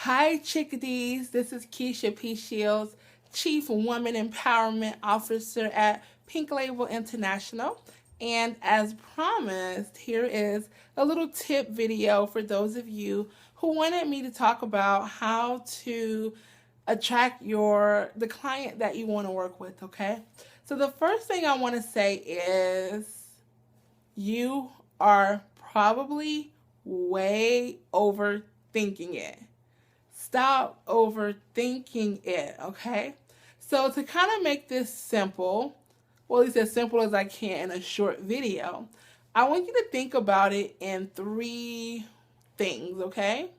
Hi, chickadees. This is Keisha P. Shields, Chief Woman Empowerment Officer at Pink Label International. And as promised, here is a little tip video for those of you who wanted me to talk about how to attract the client that you want to work with, okay? So the first thing I want to say is you are probably way overthinking it. Stop overthinking it, okay? So to kind of make this simple, well, at least as simple as I can in a short video, I want you to think about it in three things, okay?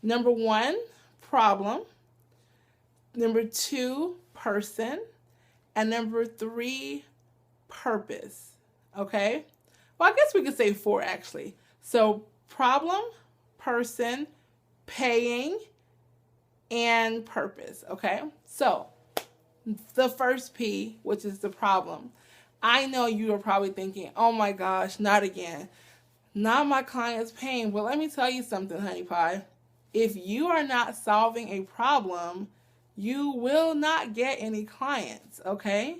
Number one, problem. Number two, person. And number three, purpose, okay? Well, I guess we could say four actually. So problem, person, paying, and purpose, okay? So the first P, which is the problem. I know you are probably thinking, oh my gosh, not again. Not my client's paying. Well, let me tell you something, honey pie. If you are not solving a problem, you will not get any clients, okay?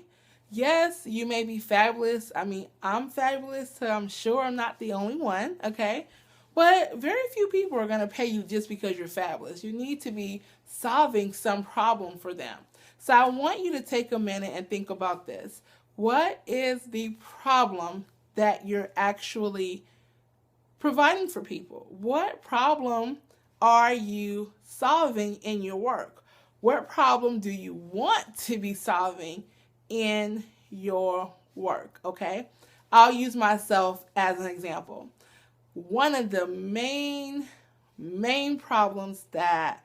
Yes, you may be fabulous. I mean, I'm fabulous, so I'm sure I'm not the only one, okay? But very few people are going to pay you just because you're fabulous. You need to be solving some problem for them. So I want you to take a minute and think about this. What is the problem that you're actually providing for people? What problem are you solving in your work? What problem do you want to be solving in your work? Okay, I'll use myself as an example. One of the main problems that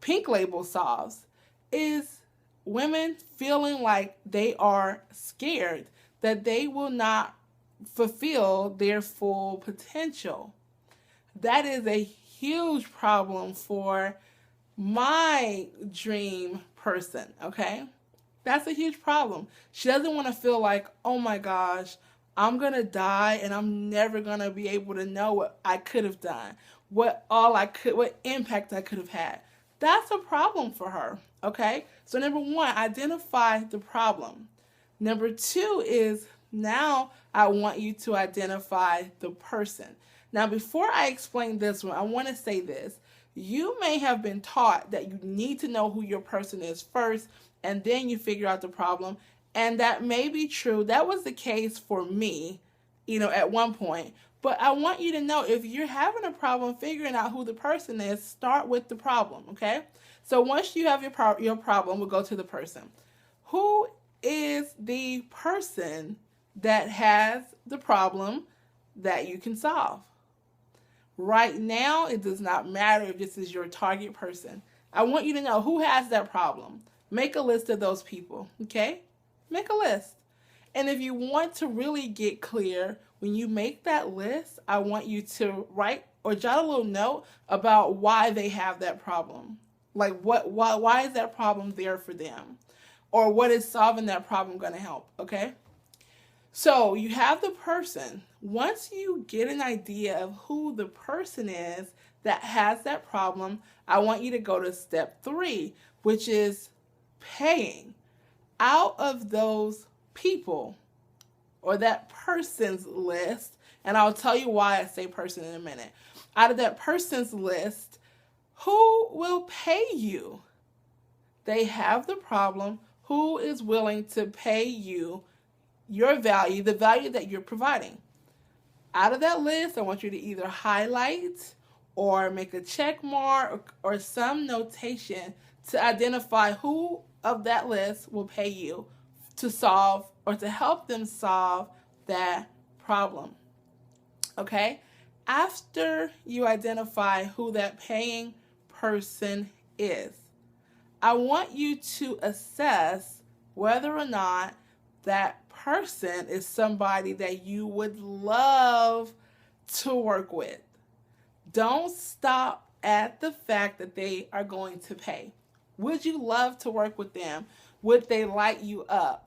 Pink Label solves is women feeling like they are scared that they will not fulfill their full potential. That is a huge problem for my dream person, okay? That's a huge problem. She doesn't want to feel like, oh my gosh, I'm going to die and I'm never going to be able to know what I could have done, what impact I could have had. That's a problem for her, okay? So number one, identify the problem. Number two is now I want you to identify the person. Now, before I explain this one, I want to say this. You may have been taught that you need to know who your person is first, and then you figure out the problem. And that may be true. That was the case for me, at one point. But I want you to know if you're having a problem figuring out who the person is, start with the problem, okay? So once you have your problem, we'll go to the person. Who is the person that has the problem that you can solve? Right now, it does not matter if this is your target person. I want you to know who has that problem. Make a list of those people, okay? Make a list. And if you want to really get clear, when you make that list, I want you to write or jot a little note about why they have that problem. Like why is that problem there for them? Or what is solving that problem going to help, okay? So you have the person. Once you get an idea of who the person is that has that problem, I want you to go to step 3, which is paying. Out of those people or that person's list, and I'll tell you why I say person in a minute. Out of that person's list, who will pay you? They have the problem. Who is willing to pay you your value, the value that you're providing? Out of that list, I want you to either highlight or make a check mark or some notation to identify who of that list will pay you to solve or to help them solve that problem. Okay? After you identify who that paying person is, I want you to assess whether or not that person is somebody that you would love to work with. Don't stop at the fact that they are going to pay. Would you love to work with them? Would they light you up?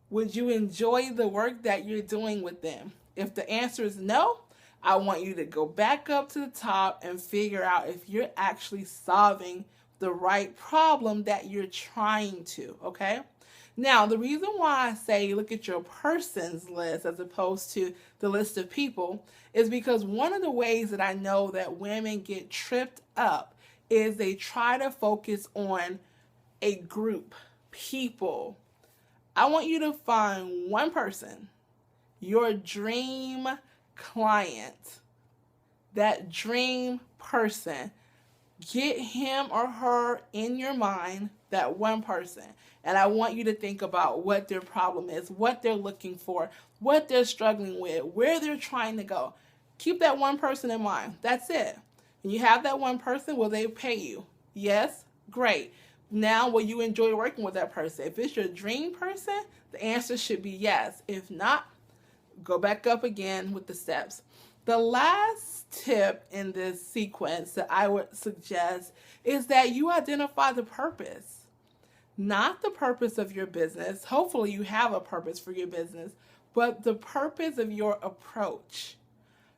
Would you enjoy the work that you're doing with them? If the answer is no, I want you to go back up to the top and figure out if you're actually solving the right problem that you're trying to, okay? Now, the reason why I say look at your persons list as opposed to the list of people is because one of the ways that I know that women get tripped up is they try to focus on a group, people. I want you to find one person, your dream client, that dream person. Get him or her in your mind, that one person. And I want you to think about what their problem is, what they're looking for, what they're struggling with, where they're trying to go. Keep that one person in mind. That's it. And you have that one person, will they pay you? Yes? Great. Now, will you enjoy working with that person? If it's your dream person, the answer should be yes. If not, go back up again with the steps. The last tip in this sequence that I would suggest is that you identify the purpose. Not the purpose of your business. Hopefully you have a purpose for your business, but the purpose of your approach.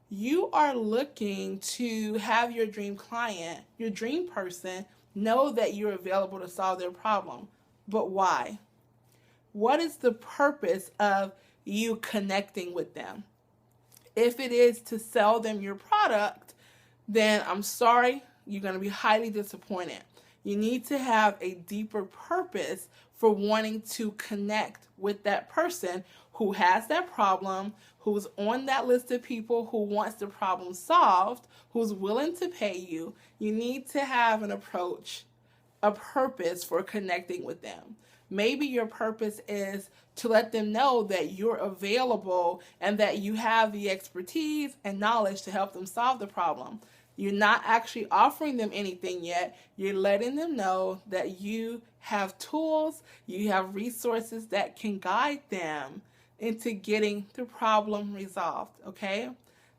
You are looking to have your dream client, your dream person, know that you're available to solve their problem. But why? What is the purpose of you connecting with them? If it is to sell them your product, then I'm sorry, you're going to be highly disappointed. You need to have a deeper purpose for wanting to connect with that person who has that problem, who's on that list of people who wants the problem solved, who's willing to pay you. You need to have an approach, a purpose for connecting with them. Maybe your purpose is to let them know that you're available and that you have the expertise and knowledge to help them solve the problem. You're not actually offering them anything yet. You're letting them know that you have tools, you have resources that can guide them into getting the problem resolved, okay?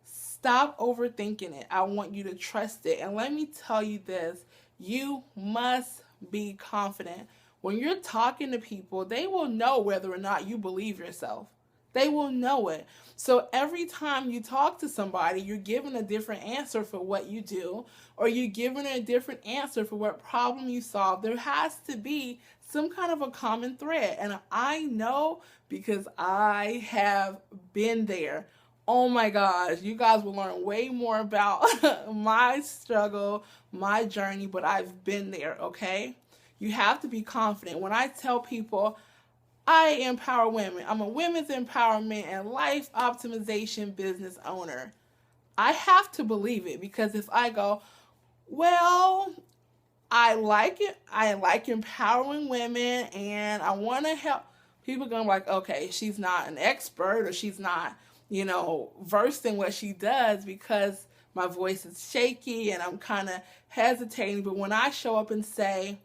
Stop overthinking it. I want you to trust it. And let me tell you this, you must be confident. When you're talking to people, they will know whether or not you believe yourself. They will know it. So every time you talk to somebody, you're given a different answer for what you do, or you're given a different answer for what problem you solve. There has to be some kind of a common thread. And I know because I have been there. Oh my gosh, you guys will learn way more about my struggle, my journey, but I've been there, okay? You have to be confident. When I tell people, I empower women, I'm a women's empowerment and life optimization business owner, I have to believe it, because if I go, well, I like it, I like empowering women and I want to help, people are going to be like, okay, she's not an expert, or she's not, versed in what she does, because my voice is shaky and I'm kind of hesitating. But when I show up and say,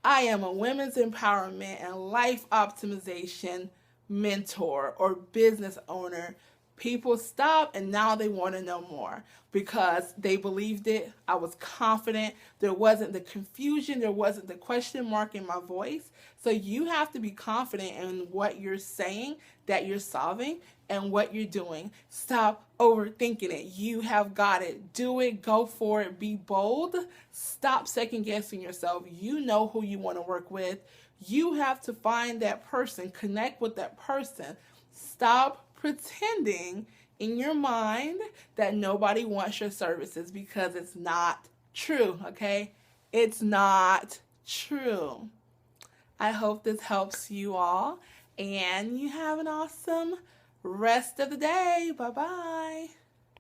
I am a women's empowerment and life optimization mentor or business owner, people stop and now they want to know more because they believed it. I was confident. There wasn't the confusion. There wasn't the question mark in my voice. So you have to be confident in what you're saying, that you're solving, and what you're doing. Stop overthinking it. You have got it. Do it. Go for it. Be bold. Stop second guessing yourself. You know who you want to work with. You have to find that person. Connect with that person. Stop pretending in your mind that nobody wants your services, because it's not true, okay? It's not true. I hope this helps you all, and you have an awesome rest of the day. Bye-bye.